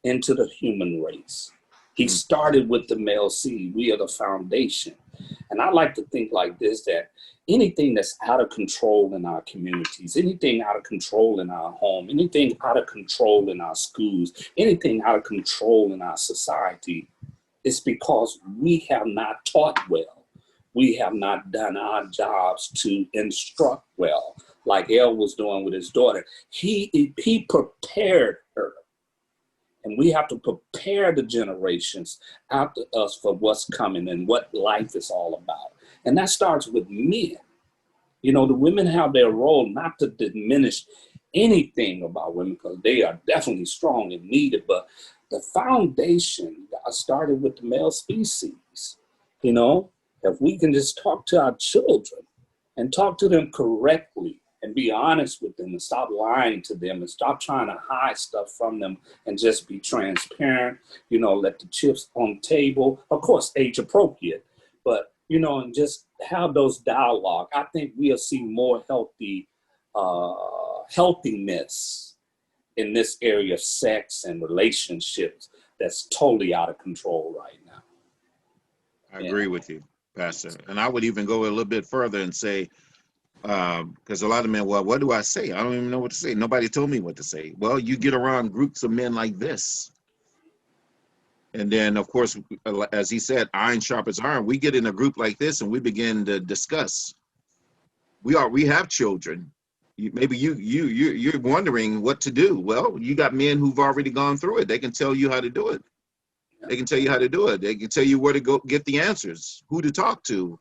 into the human race. He started with the male seed. We are the foundation. And I like to think like this, that anything that's out of control in our communities, anything out of control in our home, anything out of control in our schools, anything out of control in our society, is because we have not taught well. We have not done our jobs to instruct well, like Elle was doing with his daughter. He prepared her. And we have to prepare the generations after us for what's coming and what life is all about. And that starts with men. You know, the women have their role, not to diminish anything about women, because they are definitely strong and needed. But the foundation started with the male species. You know, if we can just talk to our children and talk to them correctly, and be honest with them and stop lying to them and stop trying to hide stuff from them and just be transparent, you know, let the chips on the table, of course, age appropriate, but, you know, and just have those dialogue. I think we'll see more healthiness in this area of sex and relationships that's totally out of control right now. I agree with you, Pastor. And I would even go a little bit further and say, because a lot of men, well, what do I say? I don't even know what to say. Nobody told me what to say. Well, you get around groups of men like this. And then, of course, as he said, iron sharpens iron. We get in a group like this and we begin to discuss. We have children. Maybe you're wondering what to do. Well, you got men who've already gone through it. They can tell you how to do it. They can tell you how to do it. They can tell you where to go get the answers, who to talk to.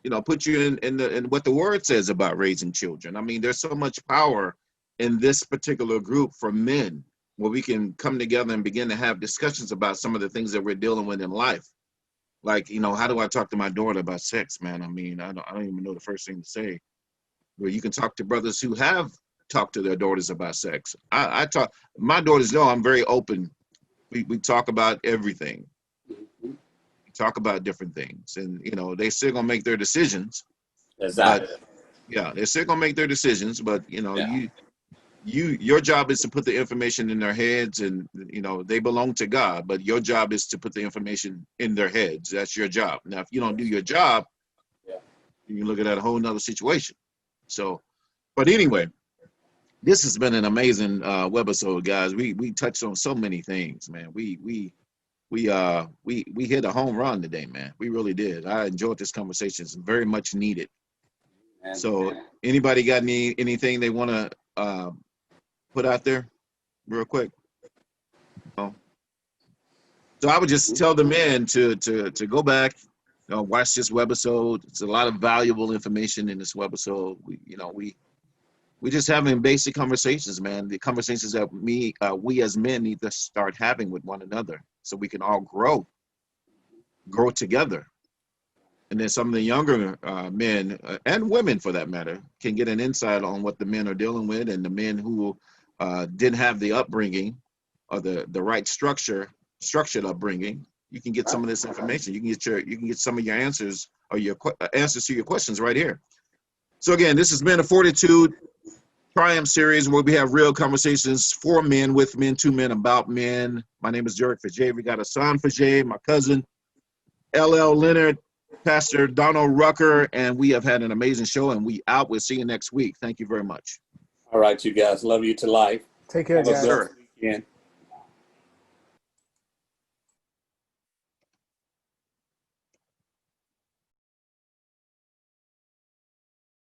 You know, put you in what the word says about raising children. I mean, there's so much power in this particular group for men, where we can come together and begin to have discussions about some of the things that we're dealing with in life. Like, you know, how do I talk to my daughter about sex, man? I mean, I don't even know the first thing to say. where you can talk to brothers who have talked to their daughters about sex. I talk, my daughters know I'm very open. We talk about everything. Mhm. We talk about different things, and they still gonna make their decisions. Exactly. But yeah, they're still gonna make their decisions. But Yeah. your job is to put the information in their heads, and they belong to God, but your job is to put the information in their heads. That's your job. Now if you don't do your job, Yeah. you look at that a whole nother situation. So, but anyway, this has been an amazing webisode, guys. We touched on so many things, man. We hit a home run today, man. We really did. I enjoyed this conversation. It's very much needed. And So anybody got anything they want to put out there real quick? No? So I would just tell the men to go back, watch this webisode. It's a lot of valuable information in this webisode. We just having basic conversations, man. The conversations that we as men need to start having with one another, so we can all grow together. And then some of the younger men and women, for that matter, can get an insight on what the men are dealing with, and the men who didn't have the upbringing or the right structured upbringing. You can get some of this information. You can get some of your answers or your answers to your questions right here. So again, this has been a Fortitude Triumph series where we have real conversations for men, with men, to men, about men. My name is Derek Fajay. We got Hassan Fajay, my cousin, LL Leonard, Pastor Donald Rucker, and we have had an amazing show, and we out. We'll see you next week. Thank you very much. all right, you guys. Love you to life. Take care, Have a guys. blessed weekend.